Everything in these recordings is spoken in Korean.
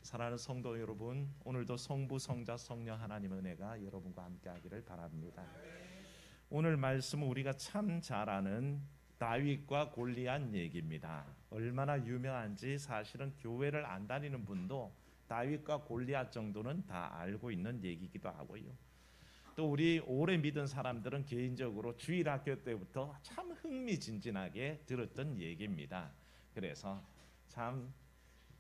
사랑하는 성도 여러분, 오늘도 성부, 성자, 성령 하나님의 은혜가 여러분과 함께하기를 바랍니다. 오늘 말씀은 우리가 참 잘 아는 다윗과 골리앗 얘기입니다. 얼마나 유명한지 사실은 교회를 안 다니는 분도 다윗과 골리앗 정도는 다 알고 있는 얘기이기도 하고요. 또 우리 오래 믿은 사람들은 개인적으로 주일학교 때부터 참 흥미진진하게 들었던 얘기입니다. 그래서 참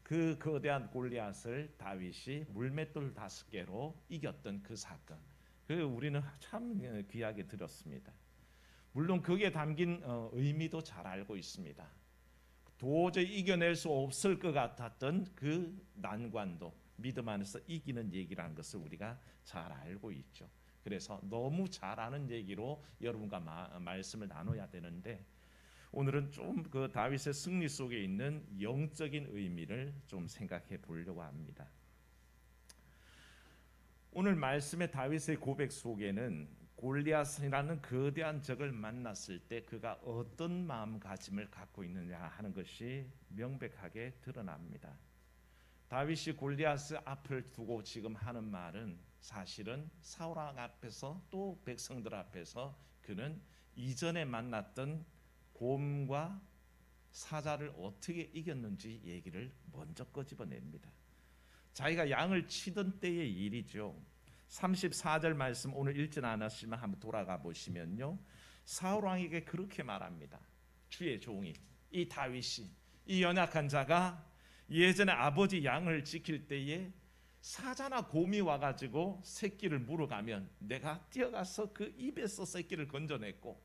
그 거대한 골리앗을 다윗이 물맷돌 5개로 이겼던 그 사건, 우리는 참 귀하게 들었습니다. 물론 거기에 담긴 의미도 잘 알고 있습니다. 도저히 이겨낼 수 없을 것 같았던 그 난관도 믿음 안에서 이기는 얘기라는 것을 우리가 잘 알고 있죠. 그래서 너무 잘 아는 얘기로 여러분과 말씀을 나눠야 되는데, 오늘은 좀 그 다윗의 승리 속에 있는 영적인 의미를 좀 생각해 보려고 합니다. 오늘 말씀의 다윗의 고백 속에는 골리앗이라는 거대한 적을 만났을 때 그가 어떤 마음가짐을 갖고 있느냐 하는 것이 명백하게 드러납니다. 다윗이 골리앗 앞을 두고 지금 하는 말은 사실은 사울 왕 앞에서 또 백성들 앞에서 그는 이전에 만났던 곰과 사자를 어떻게 이겼는지 얘기를 먼저 꺼집어냅니다. 자기가 양을 치던 때의 일이죠. 34절 말씀 오늘 읽지 않았지만 한번 돌아가 보시면요, 사울 왕에게 그렇게 말합니다. 주의 종이 이 다윗이, 이 연약한 자가 예전에 아버지 양을 지킬 때에 사자나 곰이 와가지고 새끼를 물어가면 내가 뛰어가서 그 입에서 새끼를 건져냈고,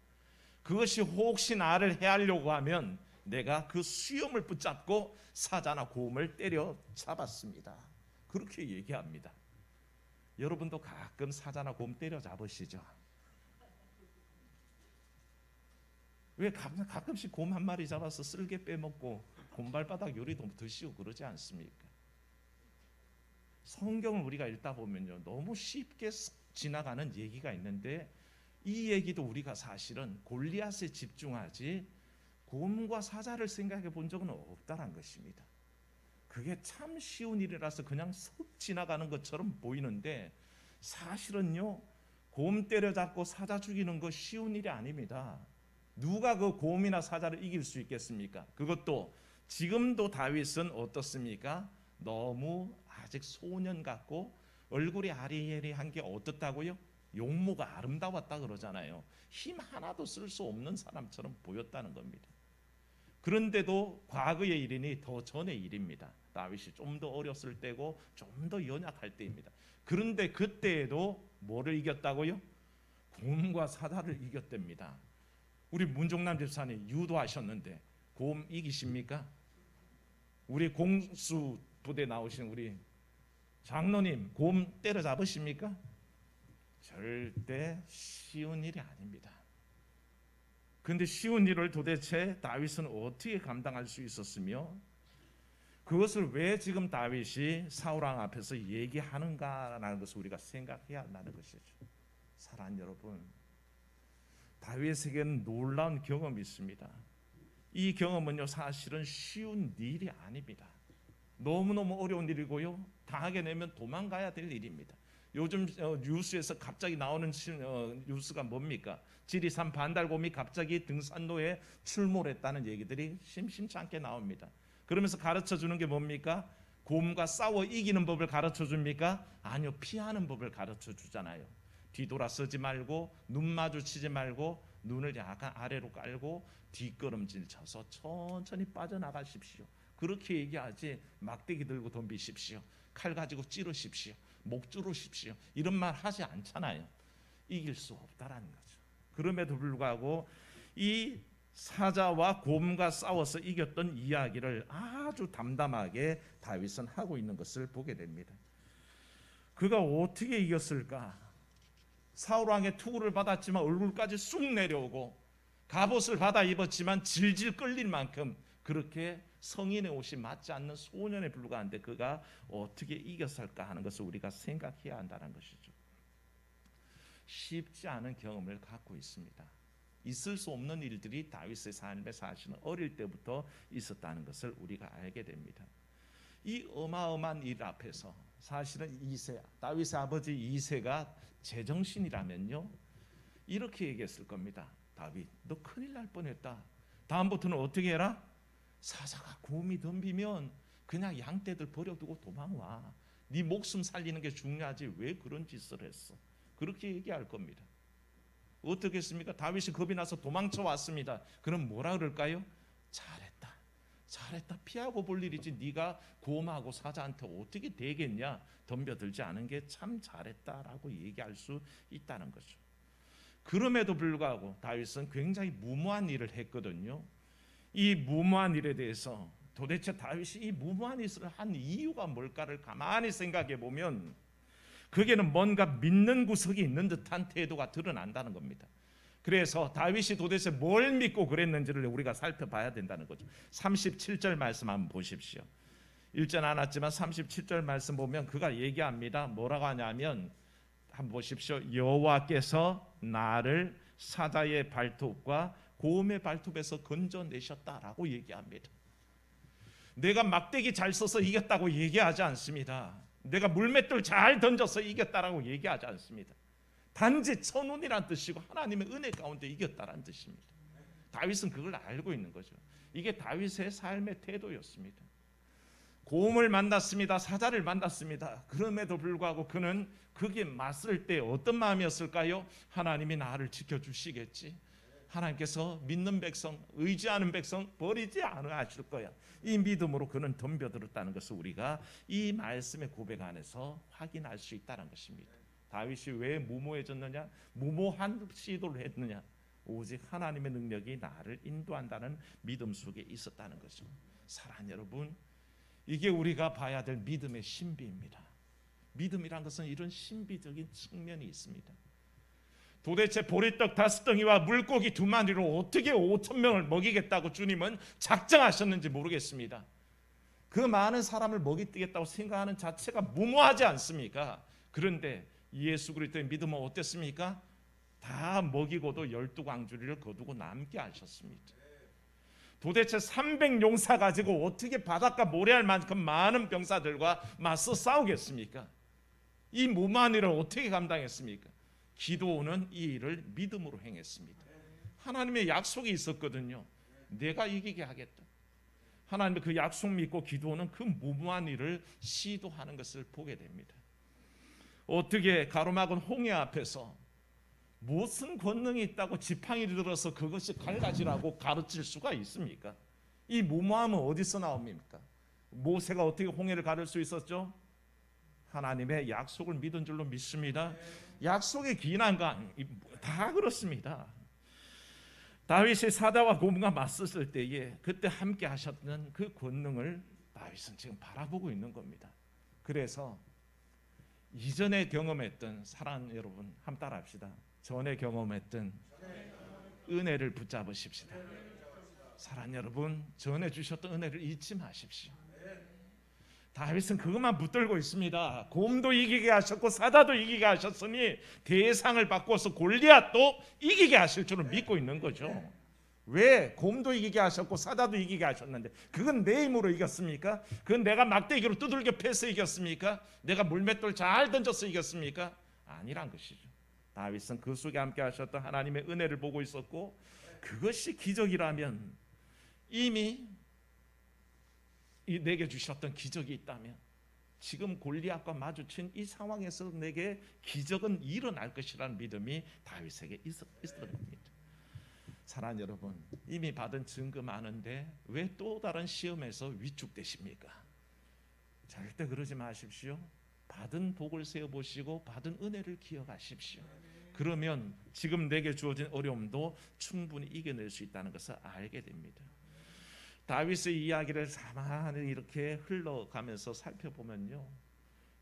그것이 혹시 나를 해하려고 하면 내가 그 수염을 붙잡고 사자나 곰을 때려 잡았습니다. 그렇게 얘기합니다. 여러분도 가끔 사자나 곰 때려 잡으시죠? 왜 가끔씩 곰 한 마리 잡아서 쓸개 빼먹고 곰발바닥 요리도 드시고 그러지 않습니까? 성경을 우리가 읽다 보면요, 너무 쉽게 지나가는 얘기가 있는데 이 얘기도 우리가 사실은 골리앗에 집중하지 곰과 사자를 생각해 본 적은 없다는 것입니다. 그게 참 쉬운 일이라서 그냥 쏙 지나가는 것처럼 보이는데 사실은요, 곰 때려잡고 사자 죽이는 거 쉬운 일이 아닙니다. 누가 그 곰이나 사자를 이길 수 있겠습니까? 그것도 지금도 다윗은 어떻습니까? 너무 아직 소년 같고 얼굴이 아리아리한 게 어떻다고요? 용모가 아름다웠다 그러잖아요. 힘 하나도 쓸 수 없는 사람처럼 보였다는 겁니다. 그런데도 과거의 일이니 더 전의 일입니다. 다윗이 좀 더 어렸을 때고 좀 더 연약할 때입니다. 그런데 그때에도 뭐를 이겼다고요? 곰과 사자를 이겼답니다. 우리 문종남 집사님 유도하셨는데 곰 이기십니까? 우리 공수 부대 나오신 우리 장로님 곰 때려잡으십니까? 절대 쉬운 일이 아닙니다. 그런데 쉬운 일을 도대체 다윗은 어떻게 감당할 수 있었으며 그것을 왜 지금 다윗이 사울 왕 앞에서 얘기하는가라는 것을 우리가 생각해야 한다는 것이죠. 사랑하는 여러분, 다윗에게는 놀라운 경험이 있습니다. 이 경험은요, 사실은 쉬운 일이 아닙니다. 너무너무 어려운 일이고요, 당하게 되면 도망가야 될 일입니다. 요즘 뉴스에서 갑자기 나오는 뉴스가 뭡니까? 지리산 반달곰이 갑자기 등산로에 출몰했다는 얘기들이 심심찮게 나옵니다. 그러면서 가르쳐 주는 게 뭡니까? 곰과 싸워 이기는 법을 가르쳐 줍니까? 아니요, 피하는 법을 가르쳐 주잖아요. 뒤돌아서지 말고 눈 마주치지 말고 눈을 약간 아래로 깔고 뒷걸음질 쳐서 천천히 빠져나가십시오. 그렇게 얘기하지 막대기 들고 덤비십시오. 칼 가지고 찌르십시오. 목 조르십시오. 이런 말 하지 않잖아요. 이길 수 없다라는 거죠. 그럼에도 불구하고 이 사자와 곰과 싸워서 이겼던 이야기를 아주 담담하게 다윗은 하고 있는 것을 보게 됩니다. 그가 어떻게 이겼을까? 사울 왕의 투구를 받았지만 얼굴까지 쑥 내려오고 갑옷을 받아 입었지만 질질 끌릴 만큼 그렇게 성인의 옷이 맞지 않는 소년에 불과한데 그가 어떻게 이겼을까 하는 것을 우리가 생각해야 한다는 것이죠. 쉽지 않은 경험을 갖고 있습니다. 있을 수 없는 일들이 다윗의 삶에 사실은 어릴 때부터 있었다는 것을 우리가 알게 됩니다. 이 어마어마한 일 앞에서 사실은 이세, 다윗의 아버지 이세가 제정신이라면요 이렇게 얘기했을 겁니다. 다윗, 너 큰일 날 뻔했다. 다음부터는 어떻게 해라? 사자가 곰이 덤비면 그냥 양떼들 버려두고 도망와. 네 목숨 살리는 게 중요하지 왜 그런 짓을 했어? 그렇게 얘기할 겁니다. 어떻게 했습니까? 다윗이 겁이 나서 도망쳐 왔습니다. 그럼 뭐라 그럴까요? 잘했다. 잘했다. 피하고 볼 일이지 네가 곰하고 사자한테 어떻게 되겠냐? 덤벼들지 않은 게 참 잘했다라고 얘기할 수 있다는 거죠. 그럼에도 불구하고 다윗은 굉장히 무모한 일을 했거든요. 이 무모한 일에 대해서 도대체 다윗이 이 무모한 일을 한 이유가 뭘까를 가만히 생각해 보면 그게는 뭔가 믿는 구석이 있는 듯한 태도가 드러난다는 겁니다. 그래서 다윗이 도대체 뭘 믿고 그랬는지를 우리가 살펴봐야 된다는 거죠. 37절 말씀 한번 보십시오. 읽지는 않았지만 37절 말씀 보면 그가 얘기합니다. 뭐라고 하냐면 한번 보십시오. 여호와께서 나를 사자의 발톱과 곰의 발톱에서 건져내셨다라고 얘기합니다. 내가 막대기 잘 써서 이겼다고 얘기하지 않습니다. 내가 물맷돌 잘 던져서 이겼다라고 얘기하지 않습니다. 단지 천운이란 뜻이고 하나님의 은혜 가운데 이겼다라는 뜻입니다. 다윗은 그걸 알고 있는 거죠. 이게 다윗의 삶의 태도였습니다. 곰을 만났습니다. 사자를 만났습니다. 그럼에도 불구하고 그는 그게 맞을 때 어떤 마음이었을까요? 하나님이 나를 지켜주시겠지. 하나님께서 믿는 백성, 의지하는 백성 버리지 않으실 거야. 이 믿음으로 그는 덤벼들었다는 것을 우리가 이 말씀의 고백 안에서 확인할 수 있다는 것입니다. 다윗이 왜 무모해졌느냐? 무모한 시도를 했느냐? 오직 하나님의 능력이 나를 인도한다는 믿음 속에 있었다는 거죠. 사랑하는 여러분, 이게 우리가 봐야 될 믿음의 신비입니다. 믿음이란 것은 이런 신비적인 측면이 있습니다. 도대체 보리떡 5덩이와 물고기 2마리로 어떻게 5,000명을 먹이겠다고 주님은 작정하셨는지 모르겠습니다. 그 많은 사람을 먹이겠다고 생각하는 자체가 무모하지 않습니까? 그런데 예수 그리스도의 믿음은 어땠습니까? 다 먹이고도 12광주리를 거두고 남게 하셨습니다. 도대체 300용사 가지고 어떻게 바닷가 모래알 만큼 많은 병사들과 맞서 싸우겠습니까? 이 무모한 일을 어떻게 감당했습니까? 기도는 이 일을 믿음으로 행했습니다. 하나님의 약속이 있었거든요. 내가 이기게 하겠다. 하나님의 그 약속 믿고 기도는 그 무모한 일을 시도하는 것을 보게 됩니다. 어떻게 가로막은 홍해 앞에서 무슨 권능이 있다고 지팡이를 들어서 그것이 갈라지라고 가르칠 수가 있습니까? 이 무모함은 어디서 나옵니까? 모세가 어떻게 홍해를 가를 수 있었죠? 하나님의 약속을 믿은 줄로 믿습니다. 약속의 기난간 다 그렇습니다. 다윗이 사자와 곰과 맞섰을 때에 그때 함께 하셨던 그 권능을 다윗은 지금 바라보고 있는 겁니다. 그래서 이전에 경험했던 사랑하는 여러분 한번 따라합시다. 전에 경험했던 은혜를 붙잡으십시다. 사랑하는 여러분, 전에 주셨던 은혜를 잊지 마십시오. 다윗은 그것만 붙들고 있습니다. 곰도 이기게 하셨고 사자도 이기게 하셨으니 대상을 바꿔서 골리앗도 이기게 하실 줄을 믿고 있는 거죠. 왜? 곰도 이기게 하셨고 사자도 이기게 하셨는데 그건 내 힘으로 이겼습니까? 그건 내가 막대기로 두들겨 패서 이겼습니까? 내가 물맷돌 잘 던져서 이겼습니까? 아니란 것이죠. 다윗은 그 속에 함께 하셨던 하나님의 은혜를 보고 있었고 그것이 기적이라면 이미 내게 주셨던 기적이 있다면 지금 골리앗과 마주친 이 상황에서 내게 기적은 일어날 것이라는 믿음이 다윗에게 있었던 겁니다. 사랑하는 여러분, 이미 받은 증거 많은데 왜 또 다른 시험에서 위축되십니까? 절대 그러지 마십시오. 받은 복을 세어보시고 받은 은혜를 기억하십시오. 그러면 지금 내게 주어진 어려움도 충분히 이겨낼 수 있다는 것을 알게 됩니다. 다윗의 이야기를 가만히 이렇게 흘러가면서 살펴보면요,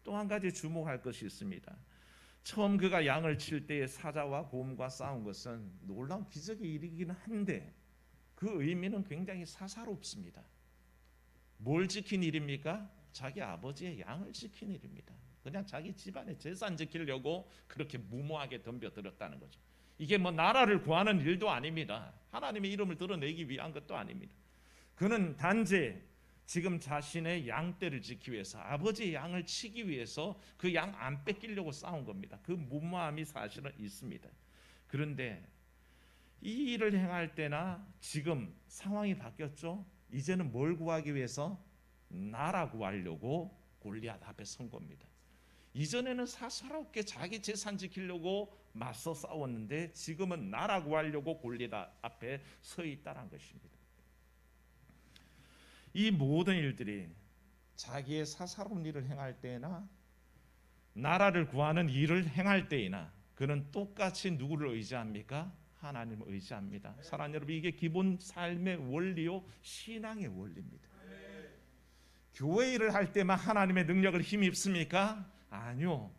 또 한 가지 주목할 것이 있습니다. 처음 그가 양을 칠 때에 사자와 곰과 싸운 것은 놀라운 기적의 일이긴 한데 그 의미는 굉장히 사사롭습니다. 뭘 지킨 일입니까? 자기 아버지의 양을 지킨 일입니다. 그냥 자기 집안의 재산 지키려고 그렇게 무모하게 덤벼들었다는 거죠. 이게 뭐 나라를 구하는 일도 아닙니다. 하나님의 이름을 드러내기 위한 것도 아닙니다. 그는 단지 지금 자신의 양떼를 지키기 위해서, 아버지의 양을 치기 위해서 그 양 안 뺏기려고 싸운 겁니다. 그 무모함이 사실은 있습니다. 그런데 이 일을 행할 때나 지금 상황이 바뀌었죠. 이제는 뭘 구하기 위해서? 나라 구하려고 골리앗 앞에 선 겁니다. 이전에는 사사롭게 자기 재산 지키려고 맞서 싸웠는데 지금은 나라 구하려고 골리앗 앞에 서 있다는 것입니다. 이 모든 일들이 자기의 사사로운 일을 행할 때나 나라를 구하는 일을 행할 때이나 그는 똑같이 누구를 의지합니까? 하나님을 의지합니다. 사랑하는 여러분, 이게 기본 삶의 원리요, 신앙의 원리입니다. 교회 일을 할 때만 하나님의 능력을 힘입습니까? 아니요.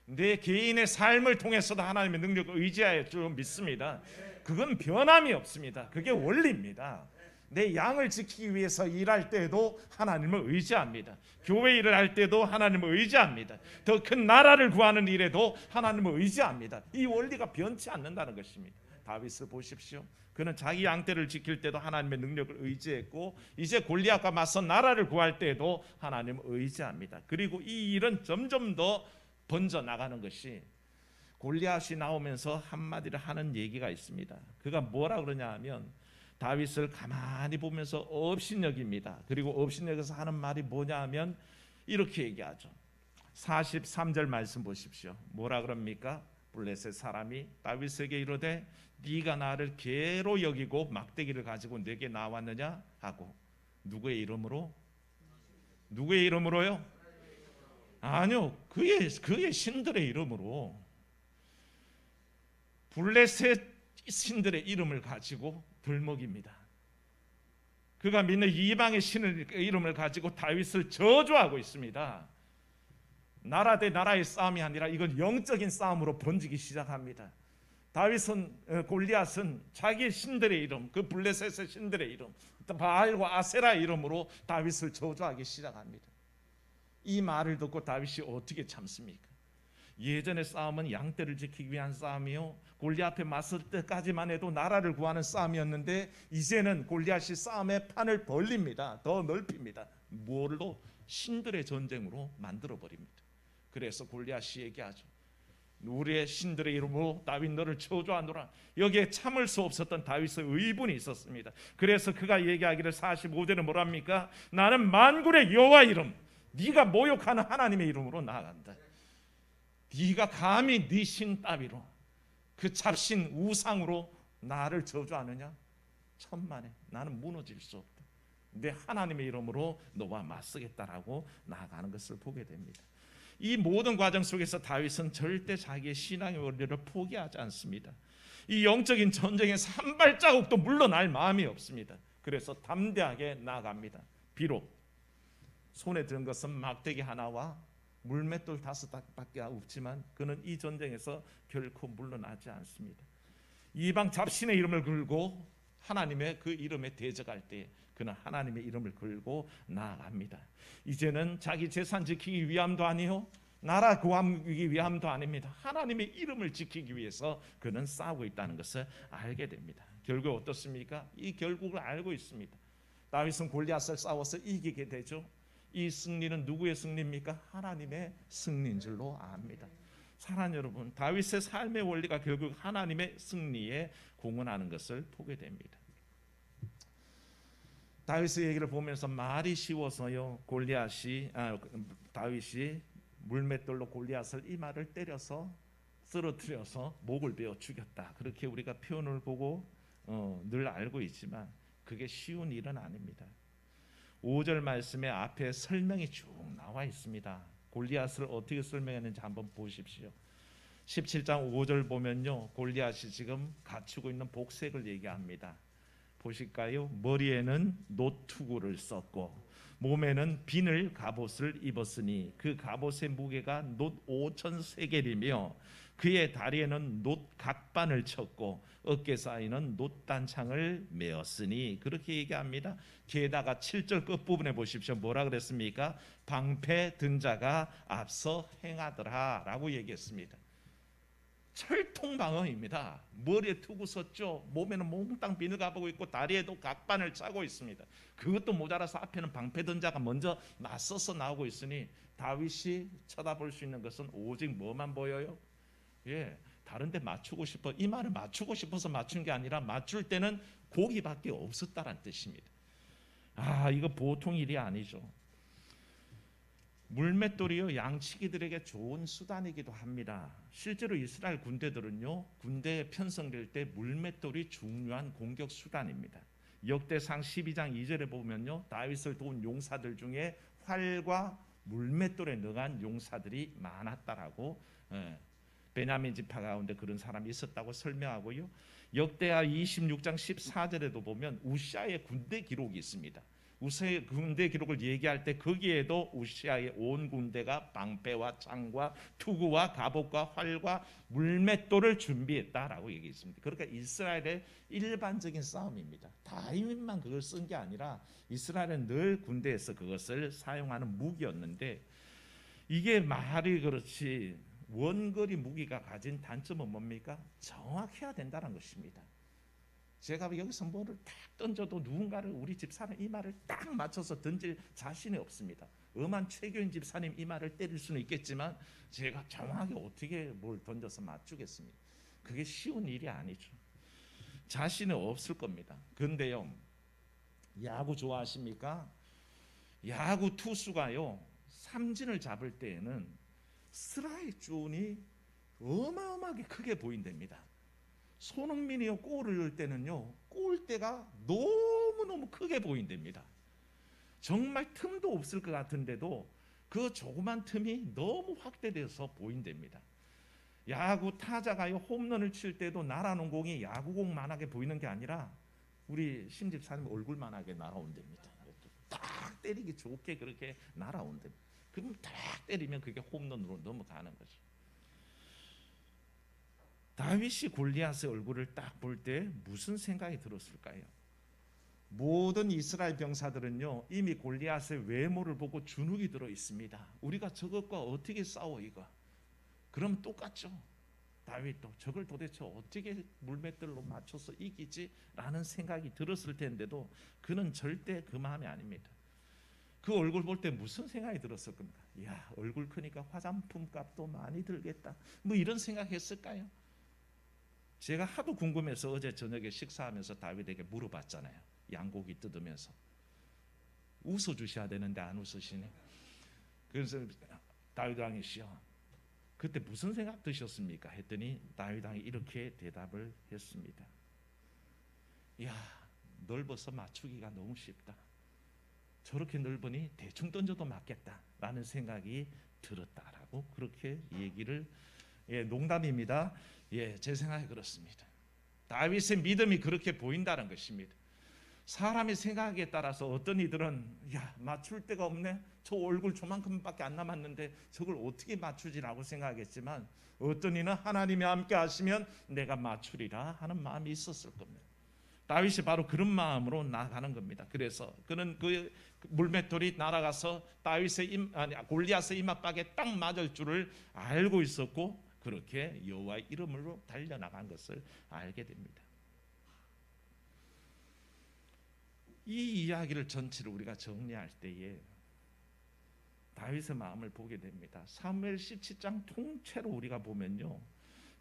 내 개인의 삶을 통해서도 하나님의 능력을 의지할 줄 믿습니다. 그건 변함이 없습니다. 그게 원리입니다. 내 양을 지키기 위해서 일할 때도 하나님을 의지합니다. 교회 일을 할 때도 하나님을 의지합니다. 더 큰 나라를 구하는 일에도 하나님을 의지합니다. 이 원리가 변치 않는다는 것입니다. 다윗을 보십시오. 그는 자기 양떼를 지킬 때도 하나님의 능력을 의지했고 이제 골리앗과 맞선 나라를 구할 때도 하나님을 의지합니다. 그리고 이 일은 점점 더 번져나가는 것이, 골리앗이 나오면서 한마디를 하는 얘기가 있습니다. 그가 뭐라 그러냐 하면 다윗을 가만히 보면서 업신여깁니다. 그리고 업신여겨서 하는 말이 뭐냐 하면 이렇게 얘기하죠. 43절 말씀 보십시오. 뭐라 그럽니까? 블레셋 사람이 다윗에게 이르되 네가 나를 개로 여기고 막대기를 가지고 내게 나왔느냐 하고. 누구의 이름으로? 누구의 이름으로요? 아니요, 그의 신들의 이름으로. 블레셋 신들의 이름을 가지고 들먹입니다. 그가 믿는 이방의 신의 이름을 가지고 다윗을 저주하고 있습니다. 나라 대 나라의 싸움이 아니라 이건 영적인 싸움으로 번지기 시작합니다. 다윗은, 골리앗은 자기의 신들의 이름, 그 블레셋의 신들의 이름, 바알과 아세라 이름으로 다윗을 저주하기 시작합니다. 이 말을 듣고 다윗이 어떻게 참습니까? 예전의 싸움은 양떼를 지키기 위한 싸움이요, 골리앗에 맞설 때까지만 해도 나라를 구하는 싸움이었는데 이제는 골리앗이 싸움의 판을 벌립니다. 더 넓힙니다. 뭘로? 신들의 전쟁으로 만들어버립니다. 그래서 골리앗이 얘기하죠. 우리의 신들의 이름으로 다윗 너를 저주하노라. 여기에 참을 수 없었던 다윗의 의분이 있었습니다. 그래서 그가 얘기하기를 45절에 뭐랍니까? 나는 만군의 여호와 이름, 네가 모욕하는 하나님의 이름으로 나아간다. 네가 감히 네 신 따위로, 그 잡신 우상으로 나를 저주하느냐? 천만에, 나는 무너질 수 없다. 내 하나님의 이름으로 너와 맞서겠다라고 나아가는 것을 보게 됩니다. 이 모든 과정 속에서 다윗은 절대 자기의 신앙의 원리를 포기하지 않습니다. 이 영적인 전쟁에서 한 발자국도 물러날 마음이 없습니다. 그래서 담대하게 나아갑니다. 비록 손에 든 것은 막대기 하나와 물맷돌 5밖에 없지만 그는 이 전쟁에서 결코 물러나지 않습니다. 이방 잡신의 이름을 걸고 하나님의 그 이름에 대적할 때 그는 하나님의 이름을 걸고 나아갑니다. 이제는 자기 재산 지키기 위함도 아니요, 나라 구하기 위함도 아닙니다. 하나님의 이름을 지키기 위해서 그는 싸우고 있다는 것을 알게 됩니다. 결국 어떻습니까? 이 결국을 알고 있습니다. 다윗은 골리앗을 싸워서 이기게 되죠. 이 승리는 누구의 승리입니까? 하나님의 승리인 줄로 압니다. 사랑하는 여러분, 다윗의 삶의 원리가 결국 하나님의 승리에 공헌하는 것을 보게 됩니다. 다윗의 얘기를 보면서 말이 쉬워서요, 다윗이 물맷돌로 골리앗을 이마를 때려서 쓰러뜨려서 목을 베어 죽였다, 그렇게 우리가 표현을 보고 늘 알고 있지만 그게 쉬운 일은 아닙니다. 5절 말씀에 앞에 설명이 쭉 나와 있습니다. 골리앗을 어떻게 설명했는지 한번 보십시오. 17장 5절 보면요, 골리앗이 지금 갖추고 있는 복색을 얘기합니다. 보실까요? 머리에는 노투구를 썼고 몸에는 비늘 갑옷을 입었으니 그 갑옷의 무게가 놋 5,000세겔이며 그의 다리에는 놋 각반을 쳤고 어깨 사이는 놋 단창을 메었으니, 그렇게 얘기합니다. 게다가 7절 끝부분에 보십시오. 뭐라 그랬습니까? 방패 든 자가 앞서 행하더라 라고 얘기했습니다. 철통방어입니다. 머리에 투구 섰죠. 몸에는 몽땅 비늘 가보고 있고 다리에도 각반을 차고 있습니다. 그것도 모자라서 앞에는 방패전자가 먼저 맞서서 나오고 있으니 다윗이 쳐다볼 수 있는 것은 오직 뭐만 보여요? 다른 데 맞추고 싶어, 이 말을 맞추고 싶어서 맞춘 게 아니라 맞출 때는 고기밖에 없었다는 뜻입니다. 이거 보통 일이 아니죠. 물맷돌이요, 양치기들에게 좋은 수단이기도 합니다. 실제로 이스라엘 군대들은요, 군대에 편성될 때 물맷돌이 중요한 공격 수단입니다. 역대상 12장 2절에 보면요, 다윗을 도운 용사들 중에 활과 물맷돌에 능한 용사들이 많았다라고, 베냐민 지파 가운데 그런 사람이 있었다고 설명하고요. 역대하 26장 14절에도 보면 우시아의 군대 기록이 있습니다. 우시아의 군대 기록을 얘기할 때 거기에도 우시아의 온 군대가 방패와 창과 투구와 갑옷과 활과 물맷돌을 준비했다라고 얘기했습니다. 그러니까 이스라엘의 일반적인 싸움입니다. 다윗만 그걸 쓴 게 아니라 이스라엘은 늘 군대에서 그것을 사용하는 무기였는데, 이게 말이 그렇지 원거리 무기가 가진 단점은 뭡니까? 정확해야 된다는 것입니다. 제가 여기서 뭐를 딱 던져도 누군가를, 우리 집사람 이마를 딱 맞춰서 던질 자신이 없습니다. 엄한 최교인 집사님 이마를 때릴 수는 있겠지만 제가 정확하게 어떻게 뭘 던져서 맞추겠습니까? 그게 쉬운 일이 아니죠. 자신이 없을 겁니다. 그런데요, 야구 좋아하십니까? 야구 투수가요, 삼진을 잡을 때에는 스트라이크 존이 어마어마하게 크게 보인답니다. 손흥민이요, 골을 넣을 때는요, 골대가 너무너무 크게 보인답니다. 정말 틈도 없을 것 같은데도 그 조그만 틈이 너무 확대돼서 보인답니다. 야구 타자가요, 홈런을 칠 때도 날아오는 공이 야구공만하게 보이는 게 아니라 우리 심집사님 얼굴만하게 날아온답니다. 딱 때리기 좋게 그렇게 날아온답니다. 그럼 딱 때리면 그게 홈런으로 넘어가는 거죠. 다윗이 골리앗의 얼굴을 딱 볼 때 무슨 생각이 들었을까요? 모든 이스라엘 병사들은요, 이미 골리앗의 외모를 보고 주눅이 들어 있습니다. 우리가 저것과 어떻게 싸워 이거? 그럼 똑같죠. 다윗도 저걸 도대체 어떻게 물맷돌로 맞춰서 이기지? 라는 생각이 들었을 텐데도 그는 절대 그 마음이 아닙니다. 그 얼굴 볼 때 무슨 생각이 들었을 겁니까? 야, 얼굴 크니까 화장품 값도 많이 들겠다, 뭐 이런 생각했을까요? 제가 하도 궁금해서 어제 저녁에 식사하면서 다윗에게 물어봤잖아요. 양고기 뜯으면서. 웃어주셔야 되는데 안 웃으시네. 그래서 다윗 왕이시여, 그때 무슨 생각 드셨습니까? 했더니 다윗 왕이 이렇게 대답을 했습니다. 야, 넓어서 맞추기가 너무 쉽다. 저렇게 넓으니 대충 던져도 맞겠다라는 생각이 들었다라고 그렇게 얘기를, 농담입니다. 제 생각이 그렇습니다. 다윗의 믿음이 그렇게 보인다는 것입니다. 사람의 생각에 따라서 어떤 이들은 야, 맞출 데가 없네, 저 얼굴 저만큼밖에 안 남았는데 저걸 어떻게 맞추지라고 생각했지만, 어떤 이는 하나님이 함께 하시면 내가 맞추리라 하는 마음이 있었을 겁니다. 다윗이 바로 그런 마음으로 나아가는 겁니다. 그래서 그는 그 물맷돌이 날아가서 골리앗의 이마박에 딱 맞을 줄을 알고 있었고, 그렇게 여호와의 이름으로 달려나간 것을 알게 됩니다. 이 이야기를 전체를 우리가 정리할 때에 다윗의 마음을 보게 됩니다. 사무엘 17장 통째로 우리가 보면요,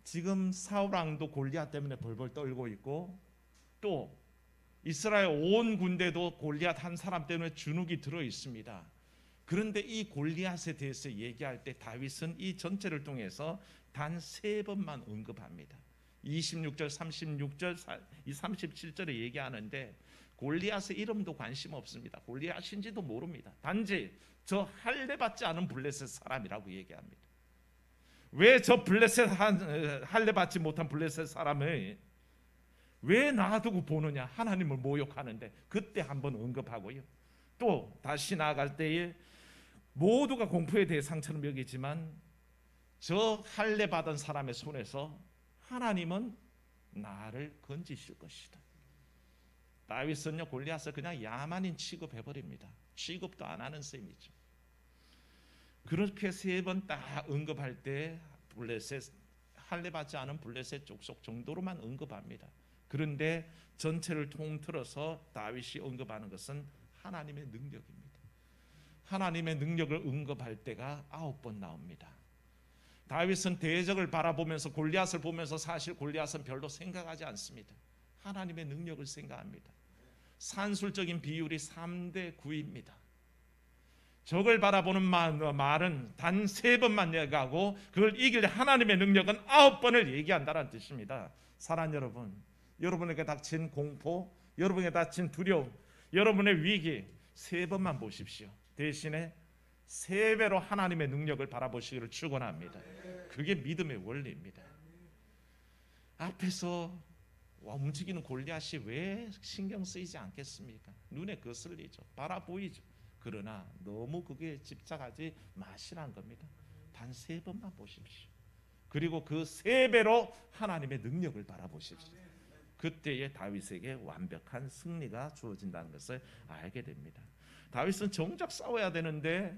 지금 사울 왕도 골리앗 때문에 벌벌 떨고 있고, 또 이스라엘 온 군대도 골리앗 한 사람 때문에 주눅이 들어 있습니다. 그런데 이 골리앗에 대해서 얘기할 때 다윗은 이 전체를 통해서 단 3번만 언급합니다. 26절, 36절, 37절에 얘기하는데 골리앗의 이름도 관심 없습니다. 골리앗인지도 모릅니다. 단지 저 할례 받지 않은 블레셋 사람이라고 얘기합니다. 왜 저 할례 받지 못한 블레셋 사람을 왜 놔두고 보느냐? 하나님을 모욕하는데 그때 한번 언급하고요. 또 다시 나아갈 때에 모두가 공포의 대상처럼 여기지만 저 할례 받은 사람의 손에서 하나님은 나를 건지실 것이다. 다윗은요, 골리앗을 그냥 야만인 취급해버립니다. 취급도 안 하는 셈이죠. 그렇게 3번 딱 언급할 때 블레셋 할례받지 않은 블레셋 족속 정도로만 언급합니다. 그런데 전체를 통틀어서 다윗이 언급하는 것은 하나님의 능력입니다. 하나님의 능력을 언급할 때가 9번 나옵니다. 다윗은 대적을 바라보면서 골리앗을 보면서 사실 골리앗은 별로 생각하지 않습니다. 하나님의 능력을 생각합니다. 산술적인 비율이 3대 9입니다. 적을 바라보는 말은 단 3번만 얘기하고 그걸 이길 하나님의 능력은 9번을 얘기한다는 뜻입니다. 사랑하는 여러분, 여러분에게 닥친 공포, 여러분에게 닥친 두려움, 여러분의 위기 3번만 보십시오. 대신에 3배로 하나님의 능력을 바라보시기를 축원합니다. 그게 믿음의 원리입니다. 앞에서 움직이는 골리앗이 왜 신경 쓰이지 않겠습니까? 눈에 거슬리죠. 바라보이죠. 그러나 너무 그게 집착하지 마시라는 겁니다. 단 3번만 보십시오. 그리고 그 3배로 하나님의 능력을 바라보십시오. 그때에 다윗에게 완벽한 승리가 주어진다는 것을 알게 됩니다. 다윗은 정작 싸워야 되는데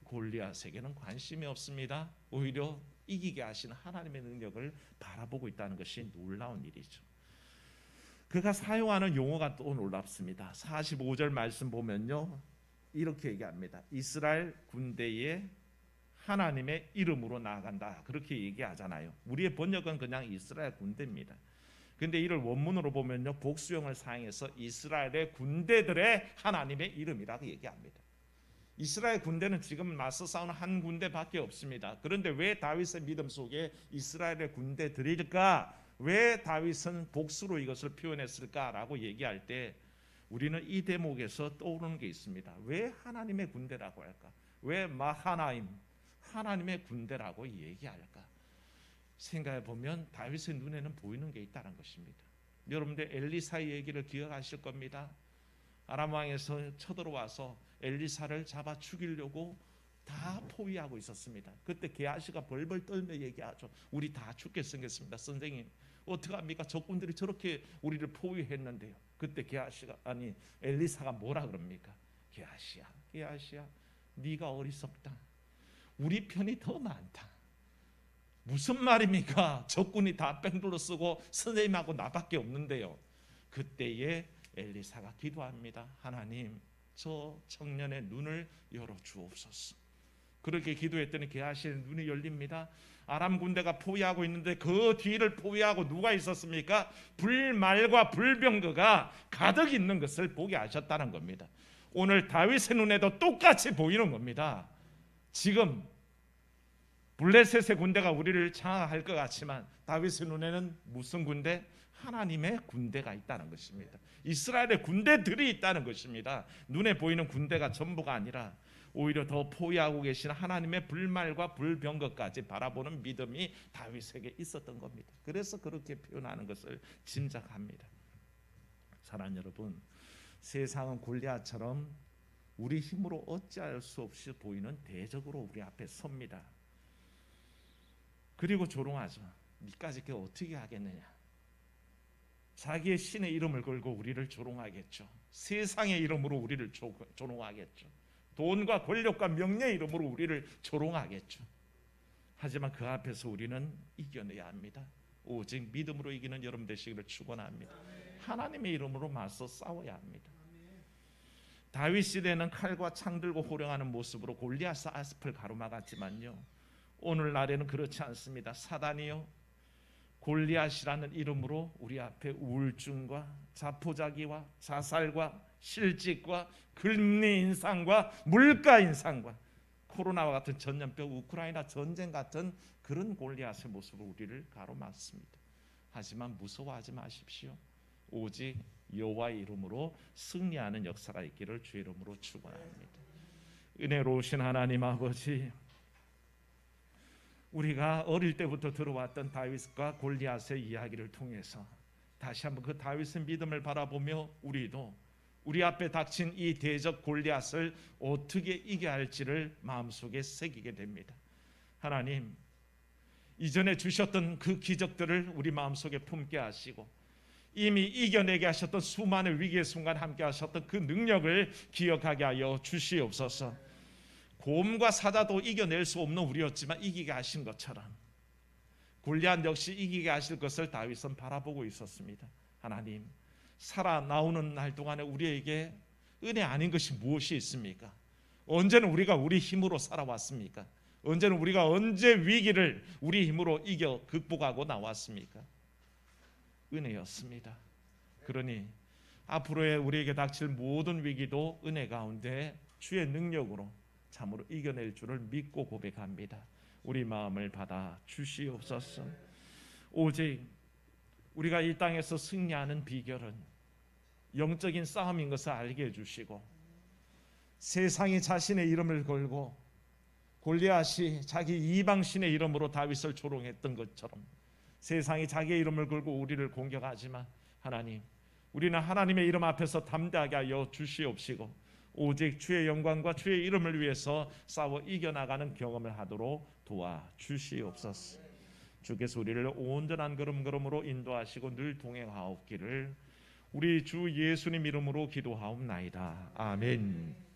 골리앗에게는 관심이 없습니다. 오히려 이기게 하시는 하나님의 능력을 바라보고 있다는 것이 놀라운 일이죠. 그가 사용하는 용어가 또 놀랍습니다. 45절 말씀 보면요, 이렇게 얘기합니다. 이스라엘 군대에 하나님의 이름으로 나아간다, 그렇게 얘기하잖아요. 우리의 번역은 그냥 이스라엘 군대입니다. 근데 이를 원문으로 보면요, 복수형을 사용해서 이스라엘의 군대들의 하나님의 이름이라고 얘기합니다. 이스라엘 군대는 지금 맞서 싸우는 한 군대밖에 없습니다. 그런데 왜 다윗의 믿음 속에 이스라엘의 군대들일까? 왜 다윗은 복수로 이것을 표현했을까라고 얘기할 때 우리는 이 대목에서 떠오르는 게 있습니다. 왜 하나님의 군대라고 할까? 왜 마하나임, 하나님의 군대라고 얘기할까? 생각해 보면 다윗의 눈에는 보이는 게 있다는 것입니다. 여러분들 엘리사의 얘기를 기억하실 겁니다. 아람 왕에서 쳐들어와서 엘리사를 잡아 죽이려고 다 포위하고 있었습니다. 그때 게하시가 벌벌 떨며 얘기하죠. 우리 다 죽게 생겼습니다. 선생님, 어떡합니까? 적군들이 저렇게 우리를 포위했는데요. 그때 엘리사가 뭐라 그럽니까? 게하시야, 네가 어리석다. 우리 편이 더 많다. 무슨 말입니까? 적군이 다 뺑돌로 쓰고 선생님하고 나밖에 없는데요. 그때에 엘리사가 기도합니다. 하나님, 저 청년의 눈을 열어 주옵소서. 그렇게 기도했더니 게하시의 눈이 열립니다. 아람 군대가 포위하고 있는데 그 뒤를 포위하고 누가 있었습니까? 불말과 불병거가 가득 있는 것을 보게 하셨다는 겁니다. 오늘 다윗의 눈에도 똑같이 보이는 겁니다. 지금 블레셋의 군대가 우리를 장악할 것 같지만 다윗의 눈에는 무슨 군대? 하나님의 군대가 있다는 것입니다. 이스라엘의 군대들이 있다는 것입니다. 눈에 보이는 군대가 전부가 아니라 오히려 더 포위하고 계신 하나님의 불말과 불병거까지 바라보는 믿음이 다윗에게 있었던 겁니다. 그래서 그렇게 표현하는 것을 짐작합니다. 사랑하는 여러분, 세상은 골리앗처럼 우리 힘으로 어찌할 수 없이 보이는 대적으로 우리 앞에 섭니다. 그리고 조롱하죠. 니까지 어떻게 하겠느냐. 자기의 신의 이름을 걸고 우리를 조롱하겠죠. 세상의 이름으로 우리를 조롱하겠죠. 돈과 권력과 명예의 이름으로 우리를 조롱하겠죠. 하지만 그 앞에서 우리는 이겨내야 합니다. 오직 믿음으로 이기는 여러분 되시기를 축원합니다. 하나님의 이름으로 맞서 싸워야 합니다. 다윗 시대는 칼과 창 들고 호령하는 모습으로 골리앗 앞을 가로막았지만요, 오늘날에는 그렇지 않습니다. 사단이요, 골리앗이라는 이름으로 우리 앞에 우울증과 자포자기와 자살과 실직과 금리 인상과 물가 인상과 코로나와 같은 전염병, 우크라이나 전쟁 같은 그런 골리앗의 모습으로 우리를 가로막습니다. 하지만 무서워하지 마십시오. 오직 여호와의 이름으로 승리하는 역사가 있기를 주의 이름으로 축원합니다. 은혜로우신 하나님 아버지, 우리가 어릴 때부터 들어왔던 다윗과 골리앗의 이야기를 통해서 다시 한번 그 다윗의 믿음을 바라보며 우리도 우리 앞에 닥친 이 대적 골리앗을 어떻게 이겨야 할지를 마음속에 새기게 됩니다. 하나님, 이전에 주셨던 그 기적들을 우리 마음속에 품게 하시고 이미 이겨내게 하셨던 수많은 위기의 순간 함께 하셨던 그 능력을 기억하게 하여 주시옵소서. 곰과 사자도 이겨낼 수 없는 우리였지만 이기게 하신 것처럼 골리앗 역시 이기게 하실 것을 다윗은 바라보고 있었습니다. 하나님, 살아나오는 날 동안에 우리에게 은혜 아닌 것이 무엇이 있습니까? 언제는 우리가 우리 힘으로 살아왔습니까? 언제는 우리가 언제 위기를 우리 힘으로 이겨 극복하고 나왔습니까? 은혜였습니다. 그러니 앞으로의 우리에게 닥칠 모든 위기도 은혜 가운데 주의 능력으로 참으로 이겨낼 줄을 믿고 고백합니다. 우리 마음을 받아 주시옵소서. 오직 우리가 이 땅에서 승리하는 비결은 영적인 싸움인 것을 알게 해주시고, 세상이 자신의 이름을 걸고 골리앗이 자기 이방신의 이름으로 다윗을 조롱했던 것처럼 세상이 자기의 이름을 걸고 우리를 공격하지만 하나님, 우리는 하나님의 이름 앞에서 담대하게 하여 주시옵시고 오직 주의 영광과 주의 이름을 위해서 싸워 이겨나가는 경험을 하도록 도와주시옵소서. 주께서 우리를 온전한 걸음걸음으로 인도하시고 늘 동행하옵기를 우리 주 예수님 이름으로 기도하옵나이다. 아멘.